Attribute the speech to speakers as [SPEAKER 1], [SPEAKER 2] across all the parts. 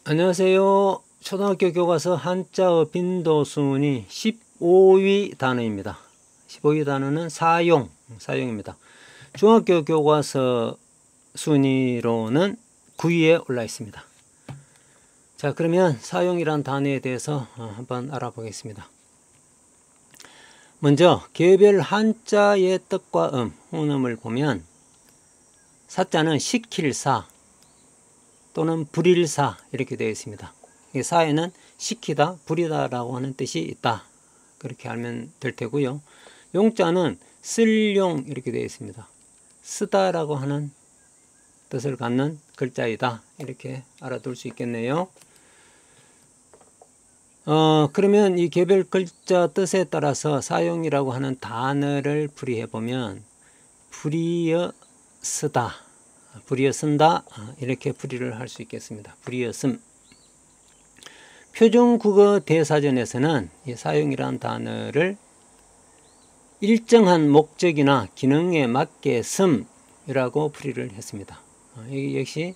[SPEAKER 1] 안녕하세요. 초등학교 교과서 한자어 빈도순위 15위 단어입니다. 15위 단어는 사용입니다. 중학교 교과서 순위로는 9위에 올라 있습니다. 자, 그러면 사용이란 단어에 대해서 한번 알아보겠습니다. 먼저 개별 한자의 뜻과 혼음을 보면 사자는 시킬 사 또는 부릴 사 이렇게 되어 있습니다. 사에는 시키다, 부리다 라고 하는 뜻이 있다. 그렇게 알면 될 테고요. 용자는 쓸용 이렇게 되어 있습니다. 쓰다 라고 하는 뜻을 갖는 글자이다. 이렇게 알아둘 수 있겠네요. 그러면 이 개별 글자 뜻에 따라서 사용이라고 하는 단어를 풀이해 보면 부리어 쓰다, 부리어 쓴다 이렇게 풀이를 할 수 있겠습니다. 부리어 씀. 표준국어 대사전에서는 이 사용이라는 단어를 일정한 목적이나 기능에 맞게 씀이라고 풀이를 했습니다. 이 역시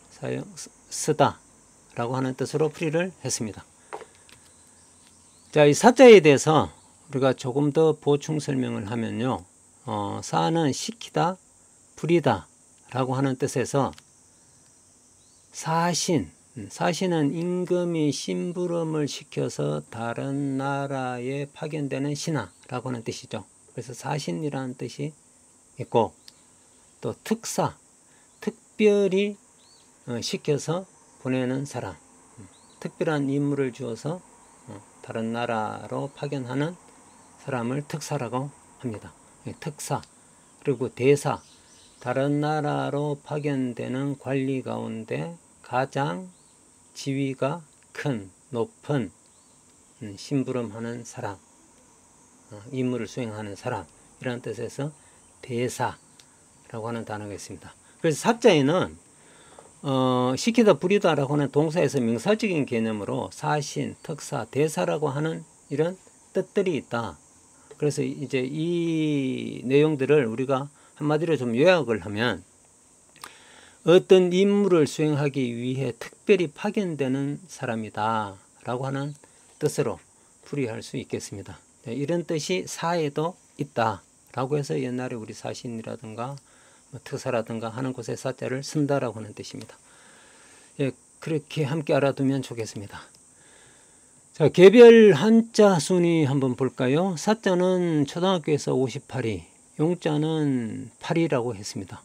[SPEAKER 1] 사용, 쓰다 라고 하는 뜻으로 풀이를 했습니다. 자, 이 사자에 대해서 우리가 조금 더 보충 설명을 하면요. 사는 시키다, 부리다 라고 하는 뜻에서 사신은 임금이 심부름을 시켜서 다른 나라에 파견되는 신하라고 하는 뜻이죠. 그래서 사신이라는 뜻이 있고, 또 특사, 특별히 시켜서 보내는 사람, 특별한 임무를 주어서 다른 나라로 파견하는 사람을 특사라고 합니다. 특사. 그리고 대사, 다른 나라로 파견되는 관리 가운데 가장 지위가 큰, 높은 심부름하는 사람, 임무를 수행하는 사람 이라는 뜻에서 대사라고 하는 단어가 있습니다. 그래서 사자에는 시키다, 부리다 라고 하는 동사에서 명사적인 개념으로 사신, 특사, 대사라고 하는 이런 뜻들이 있다. 그래서 이제 이 내용들을 우리가 한마디로 좀 요약을 하면 어떤 임무를 수행하기 위해 특별히 파견되는 사람이다 라고 하는 뜻으로 풀이할 수 있겠습니다. 이런 뜻이 사에도 있다 라고 해서 옛날에 우리 사신이라든가 특사라든가 하는 곳에 사자를 쓴다라고 하는 뜻입니다. 예, 그렇게 함께 알아두면 좋겠습니다. 자, 개별 한자 순위 한번 볼까요? 사자는 초등학교에서 58위, 용자는 8위라고 했습니다.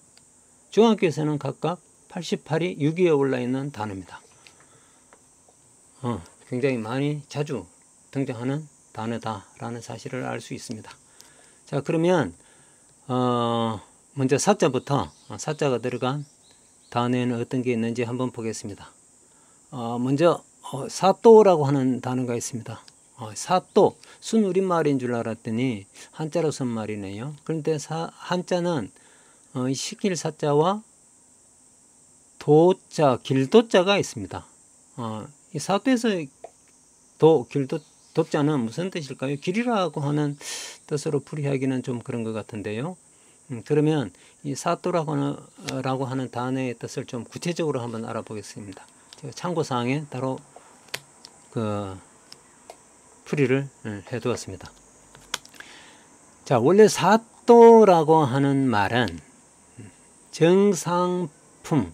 [SPEAKER 1] 중학교에서는 각각 88위, 6위에 올라 있는 단어입니다. 굉장히 많이 자주 등장하는 단어다라는 사실을 알 수 있습니다. 자, 그러면 먼저 사자부터 사자가 들어간 단어에는 어떤 게 있는지 한번 보겠습니다. 먼저 사또라고 하는 단어가 있습니다. 사또, 순우리말인 줄 알았더니 한자로 쓴 말이네요. 그런데 한자는 시킬 사자와 도자, 길도자가 있습니다. 이 사또에서 도자는 무슨 뜻일까요? 길이라고 하는 뜻으로 풀이하기는 좀 그런 것 같은데요. 그러면 이 사또라고 하는 단어의 뜻을 좀 구체적으로 한번 알아보겠습니다. 제가 참고사항에 따로 풀이를 해두었습니다. 자, 원래 사또라고 하는 말은 정상품,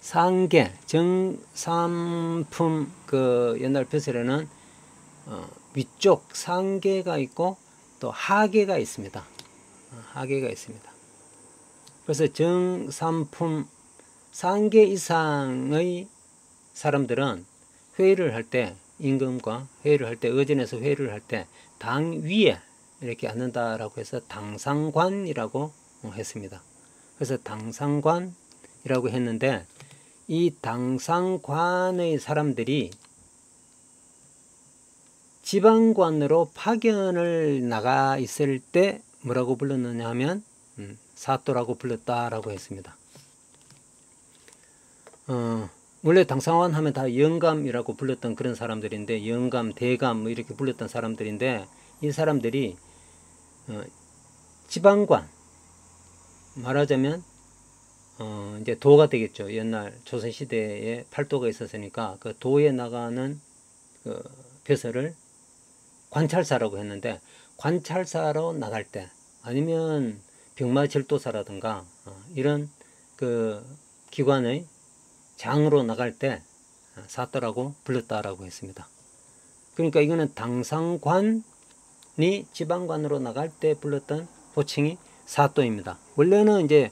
[SPEAKER 1] 상계, 정상품 옛날 벼슬에는 위쪽 상계가 있고 또 하계가 있습니다. 하계가 있습니다. 그래서 정삼품 상계 이상의 사람들은 회의를 할 때, 임금과 회의를 할 때, 의전에서 회의를 할 때 당 위에 이렇게 앉는다라고 해서 당상관이라고 했습니다. 그래서 당상관이라고 했는데 이 당상관의 사람들이 지방관으로 파견을 나가 있을 때 뭐라고 불렀느냐 하면 사또라고 불렀다라고 했습니다. 원래 당상관 하면 다 영감이라고 불렀던 그런 사람들인데, 영감, 대감 뭐 이렇게 불렀던 사람들인데, 이 사람들이 지방관, 말하자면 이제 도가 되겠죠. 옛날 조선시대에 팔도가 있었으니까 그 도에 나가는 그 벼슬을 관찰사라고 했는데, 관찰사로 나갈 때 아니면 병마절도사라든가 이런 그 기관의 장으로 나갈 때 사또라고 불렀다라고 했습니다. 그러니까 이거는 당상관이 지방관으로 나갈 때 불렀던 호칭이 사또입니다. 원래는 이제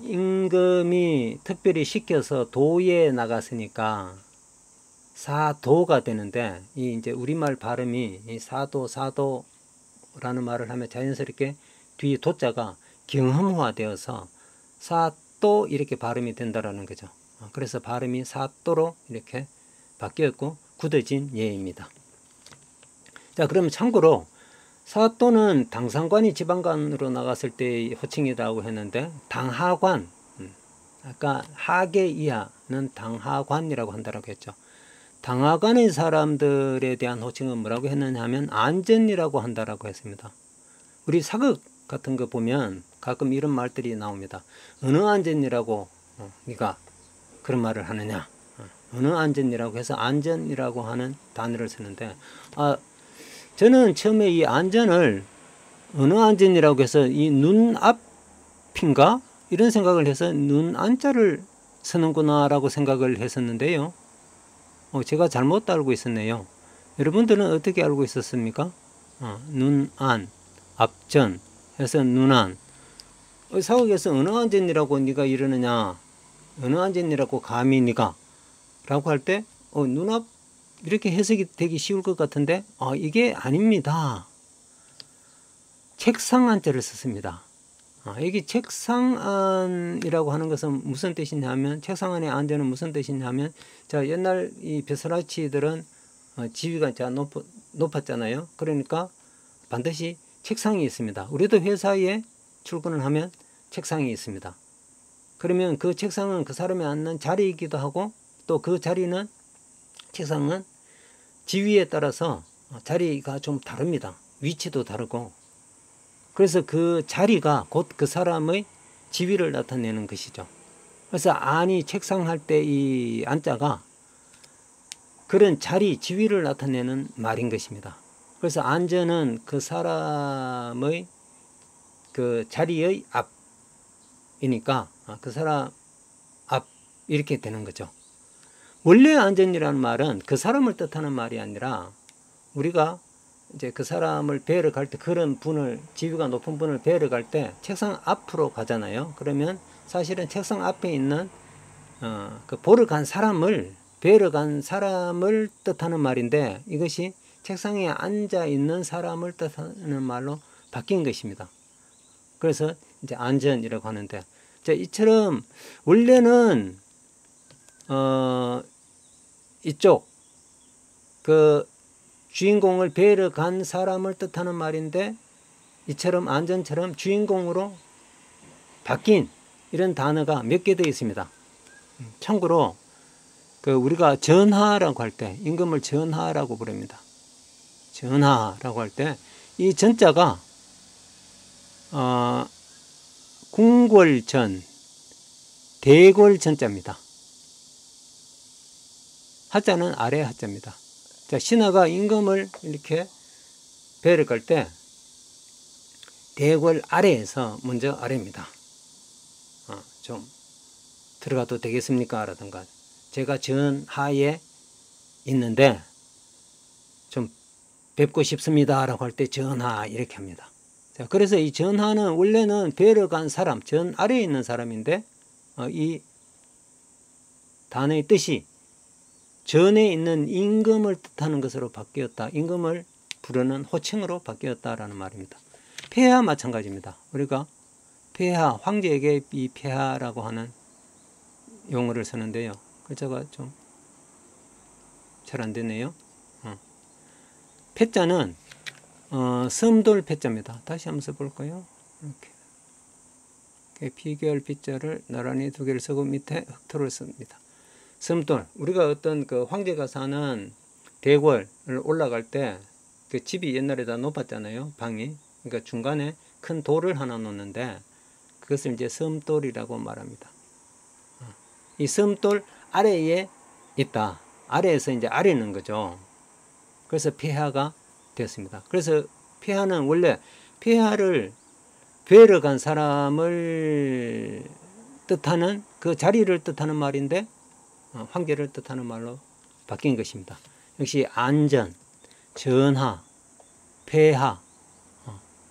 [SPEAKER 1] 임금이 특별히 시켜서 도에 나갔으니까 사도가 되는데, 이 이제 우리말 발음이 이 사도라는 말을 하면 자연스럽게 뒤에 도자가 경험화되어서 사또 이렇게 발음이 된다라는 거죠. 그래서 발음이 사또로 이렇게 바뀌었고 굳어진 예입니다. 자, 그러면 참고로 사또는 당상관이 지방관으로 나갔을 때의 호칭이라고 했는데, 당하관, 아까 하계 이하는 당하관이라고 한다고 했죠. 당하관의 사람들에 대한 호칭은 뭐라고 했느냐 하면 안전이라고 한다라고 했습니다. 우리 사극 같은 거 보면 가끔 이런 말들이 나옵니다. 어느 안전이라고 네가 그런 말을 하느냐. 어느 안전이라고 해서 안전이라고 하는 단어를 쓰는데, 저는 처음에 이 안전을 어느 안전이라고 해서 이 눈앞인가 이런 생각을 해서 눈 안자를 쓰는구나 라고 생각을 했었는데요. 제가 잘못 알고 있었네요. 여러분들은 어떻게 알고 있었습니까? 눈안, 앞전 해서 눈안. 사극에서 어느 안전이라고 네가 이러느냐, 어느 안전이라고 감히 네가 라고 할 때 눈앞 이렇게 해석이 되기 쉬울 것 같은데, 이게 아닙니다. 책상 안자를 썼습니다. 여기 책상안이라고 하는 것은 무슨 뜻이냐면, 책상 안에 안전은 무슨 뜻이냐면, 자, 옛날 이 벼슬아치들은 지위가 높았잖아요. 그러니까 반드시 책상이 있습니다. 우리도 회사에 출근을 하면 책상이 있습니다. 그러면 그 책상은 그 사람이 앉는 자리이기도 하고, 또 그 자리는, 책상은 지위에 따라서 자리가 좀 다릅니다. 위치도 다르고. 그래서 그 자리가 곧 그 사람의 지위를 나타내는 것이죠. 그래서 안이 책상 할 때 이 안자가 그런 자리, 지위를 나타내는 말인 것입니다. 그래서 안전은 그 사람의 그 자리의 앞이니까 그 사람 앞 이렇게 되는 거죠. 원래 안전이라는 말은 그 사람을 뜻하는 말이 아니라, 우리가 이제 그 사람을 뵈러 갈 때, 그런 분을, 지위가 높은 분을 뵈러 갈 때 책상 앞으로 가잖아요. 그러면 사실은 책상 앞에 있는 그 보러 간 사람을, 뵈러 간 사람을 뜻하는 말인데, 이것이 책상에 앉아 있는 사람을 뜻하는 말로 바뀐 것입니다. 그래서 이제 안전이라고 하는데, 자, 이처럼 원래는 이쪽 그 주인공을 뵈러 간 사람을 뜻하는 말인데, 이처럼 안전처럼 주인공으로 바뀐 이런 단어가 몇 개 되어 있습니다. 참고로 그 우리가 전하라고 할 때, 임금을 전하라고 부릅니다. 전하라고 할 때 이 전자가 궁궐전, 대궐전자입니다. 하자는 아래 하자입니다. 자, 신하가 임금을 이렇게 뵈러 갈 때 대궐 아래에서 먼저 아래입니다. 좀 들어가도 되겠습니까? 라든가, 제가 전하에 있는데 좀 뵙고 싶습니다 라고 할 때 전하 이렇게 합니다. 자, 그래서 이 전하는 원래는 뵈러 간 사람, 전 아래에 있는 사람인데, 이 단어의 뜻이 전에 있는 임금을 뜻하는 것으로 바뀌었다. 임금을 부르는 호칭으로 바뀌었다라는 말입니다. 폐하 마찬가지입니다. 우리가 폐하, 황제에게 이 폐하라고 하는 용어를 쓰는데요. 글자가 좀 잘 안 되네요. 패자는 섬돌 패자입니다. 다시 한번 써볼까요? 이렇게 비계열 비자를 나란히 두 개를 쓰고 밑에 흑토를 씁니다. 섬돌, 우리가 어떤 그 황제가 사는 대궐을 올라갈 때 그 집이 옛날에 다 높았잖아요. 방이. 그러니까 중간에 큰 돌을 하나 놓는데, 그것을 이제 섬돌이라고 말합니다. 이 섬돌 아래에 있다. 아래에서 이제 아래는 거죠. 그래서 폐하가 되었습니다. 그래서 폐하는 원래 폐하를 뵈러 간 사람을 뜻하는 그 자리를 뜻하는 말인데 황제를 뜻하는 말로 바뀐 것입니다. 역시 안전, 전하, 폐하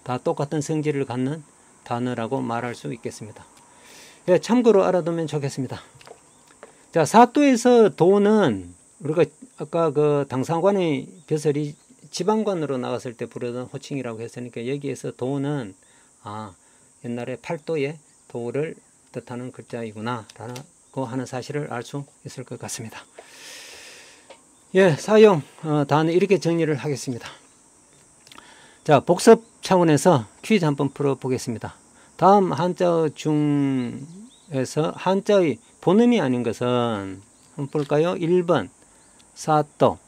[SPEAKER 1] 다 똑같은 성질을 갖는 단어라고 말할 수 있겠습니다. 예, 참고로 알아두면 좋겠습니다. 자, 사또에서 도는 우리가 아까 그 당상관의 벼슬이 지방관으로 나갔을 때 부르던 호칭이라고 했으니까 여기에서 도는 옛날에 팔도의 도를 뜻하는 글자이구나 라고 하는 사실을 알 수 있을 것 같습니다. 예, 사용 단어 이렇게 정리를 하겠습니다. 자, 복습 차원에서 퀴즈 한번 풀어보겠습니다. 다음 한자 중에서 한자의 본음이 아닌 것은 한번 볼까요? 1번 사또,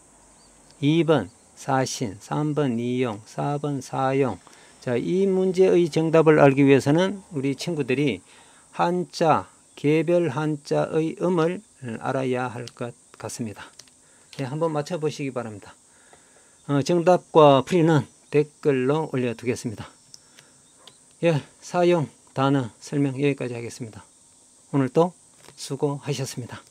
[SPEAKER 1] 2번 사신, 3번 이용, 4번 사용. 자, 이 문제의 정답을 알기 위해서는 우리 친구들이 한자, 개별 한자의 음을 알아야 할 것 같습니다. 네, 한번 맞춰보시기 바랍니다. 정답과 풀이는 댓글로 올려두겠습니다. 예, 사용 단어 설명 여기까지 하겠습니다. 오늘도 수고하셨습니다.